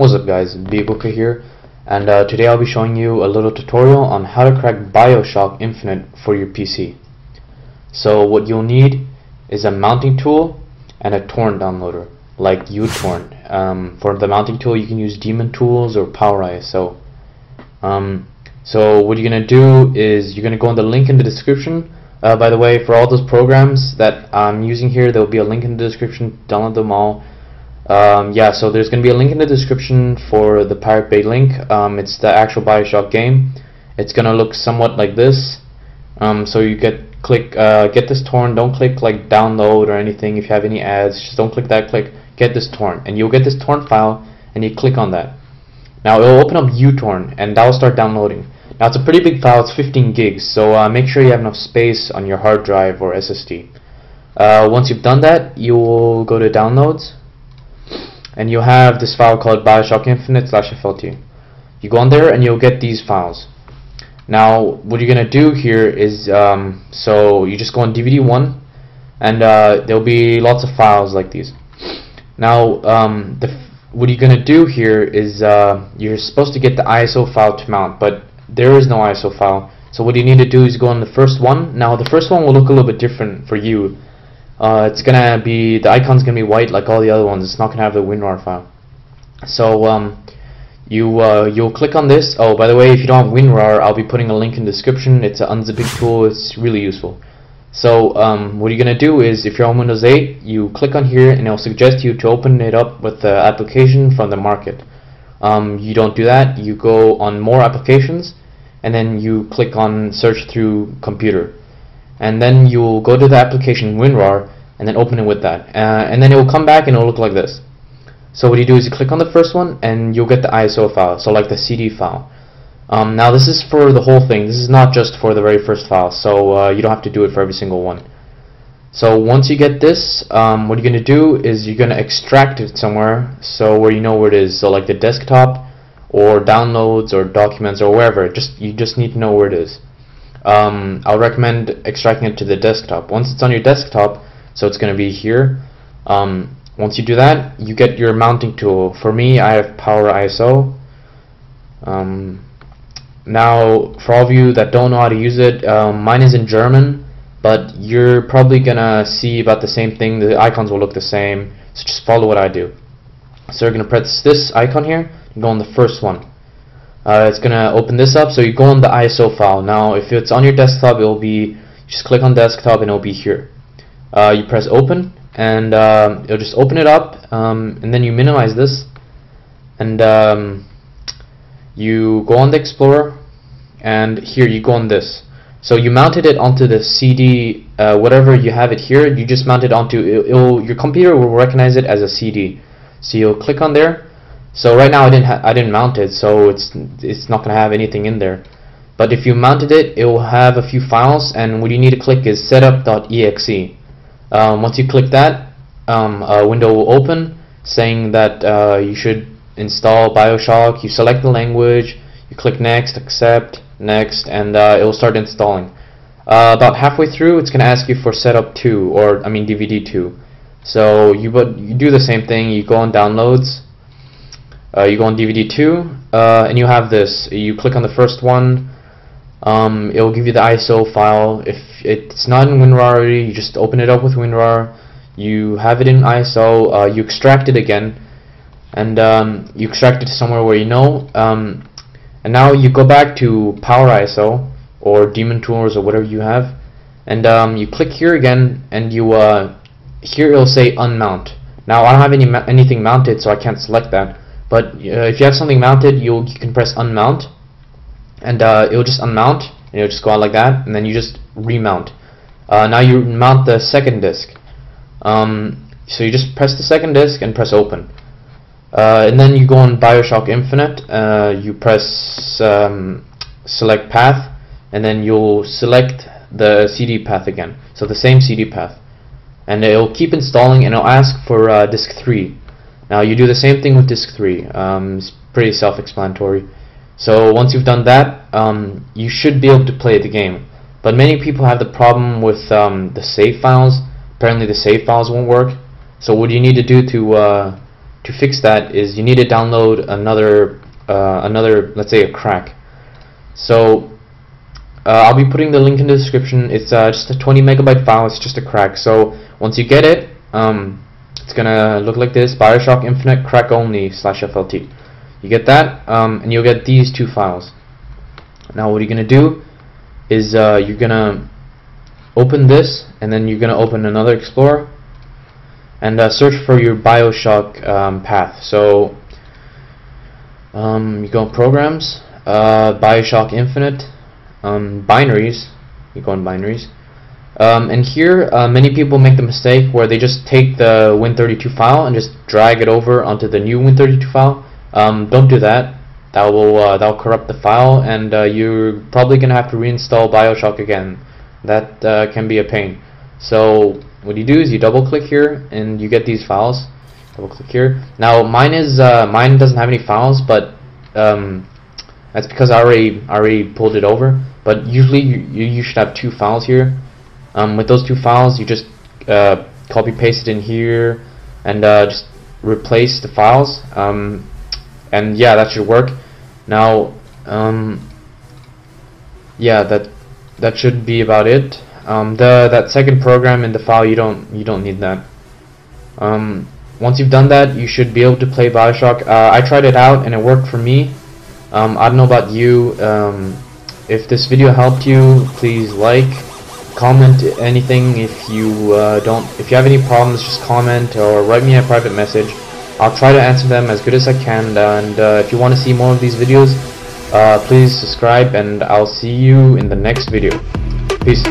What's up guys, Baker here, and today I'll be showing you a little tutorial on how to crack BioShock Infinite for your PC. So what you'll need is a mounting tool and a torrent downloader, like uTorrent. For the mounting tool you can use Daemon Tools or PowerISO. So what you're going to do is you're going to go on the link in the description. By the way, for all those programs that I'm using here, there will be a link in the description. Download them all. Yeah, so there's going to be a link in the description for the Pirate Bay link. It's the actual BioShock game. It's going to look somewhat like this. So you get this torrent. Don't click like download or anything. If you have any ads, just don't click that. Click get this torrent, and you'll get this torrent file, and you click on that. Now it will open up uTorrent, and that will start downloading. Now it's a pretty big file. It's 15 gigs. So make sure you have enough space on your hard drive or SSD. Once you've done that, you will go to downloads. And you'll have this file called BioShock Infinite /FLT. You go on there and you'll get these files. Now what you're gonna do here is so you just go on DVD 1, and there'll be lots of files like these. Now what you're gonna do here is you're supposed to get the ISO file to mount, but there is no ISO file. So what you need to do is go on the first one. Now the first one will look a little bit different for you. It's gonna be, the icon's gonna be white like all the other ones. It's not gonna have the WinRAR file. So you'll click on this. Oh, by the way, if you don't have WinRAR, I'll be putting a link in the description. It's an unzipping tool. It's really useful. So what you're gonna do is, if you're on Windows 8, you click on here, and it'll suggest you to open it up with the application from the market. You don't do that. You go on More Applications, and then you click on Search Through Computer. And then you'll go to the application WinRAR and then open it with that, and then it will come back and it will look like this. So what you do is you click on the first one and you'll get the ISO file, so like the CD file. Now this is for the whole thing. This is not just for the very first file, so you don't have to do it for every single one. So once you get this, what you're going to do is you're going to extract it somewhere, so where you know where it is, so like the desktop or downloads or documents or wherever. You just need to know where it is. I'll recommend extracting it to the desktop. Once it's on your desktop, so it's going to be here. Once you do that, you get your mounting tool. For me, I have PowerISO. Now, for all of you that don't know how to use it, mine is in German, but you're probably gonna see about the same thing. The icons will look the same, so just follow what I do. So you're gonna press this icon here and go on the first one. It's gonna open this up, so you go on the ISO file. Now if it's on your desktop, it'll be, just click on desktop and it'll be here. You press open, and it'll just open it up, and then you minimize this, and you go on the Explorer, and here you go on this. So you mounted it onto the CD, whatever you have it here, you just mount it onto, your computer will recognize it as a CD. So you'll click on there. So right now I didn't mount it, so it's not gonna have anything in there. But if you mounted it, it will have a few files, and what you need to click is setup.exe. Once you click that, a window will open saying that you should install BioShock. You select the language, you click next, accept, next, and it will start installing. About halfway through, it's gonna ask you for setup 2, or I mean DVD 2. So you do the same thing. You go on downloads. You go on DVD 2, and you have this. You click on the first one. It will give you the ISO file. If it's not in WinRAR already, you just open it up with WinRAR. You have it in ISO. You extract it again, and you extract it somewhere where you know. And now you go back to PowerISO or Daemon Tools or whatever you have, and you click here again, and you here it'll say unmount. Now I don't have anything mounted, so I can't select that. But if you have something mounted, you can press unmount, and it'll just unmount, and it'll just go out like that, and then you just remount. Now you mount the second disk. So you just press the second disk and press open. And then you go on BioShock Infinite, you press select path, and then you'll select the CD path again. So the same CD path. And it'll keep installing, and it'll ask for disk 3. Now you do the same thing with disk 3. It's pretty self-explanatory. So once you've done that, you should be able to play the game. But many people have the problem with the save files. Apparently the save files won't work. So what you need to do to fix that is you need to download another let's say a crack. So I'll be putting the link in the description. It's just a 20 megabyte file. It's just a crack. So once you get it, it's gonna look like this: BioShock Infinite crack only /FLT. You get that, and you'll get these two files. Now what you're gonna do is you're gonna open this, and then you're gonna open another Explorer and search for your BioShock path. So you go in Programs, BioShock Infinite, Binaries. You go in Binaries, and here many people make the mistake where they just take the Win32 file and just drag it over onto the new Win32 file. Don't do that. That'll corrupt the file, and you're probably gonna have to reinstall BioShock again. That can be a pain. So what you do is you double click here and you get these files. Double click here. Now mine doesn't have any files, but that's because I already pulled it over. But usually you should have two files here. With those two files, you just copy paste it in here and just replace the files. And yeah, that should work. Now yeah, that should be about it. That second program in the file, you don't need that. Once you've done that, you should be able to play BioShock. I tried it out and it worked for me. I don't know about you. If this video helped you, please like, comment anything. If you have any problems, just comment or write me a private message. I'll try to answer them as good as I can. And if you want to see more of these videos, please subscribe, and I'll see you in the next video. Peace.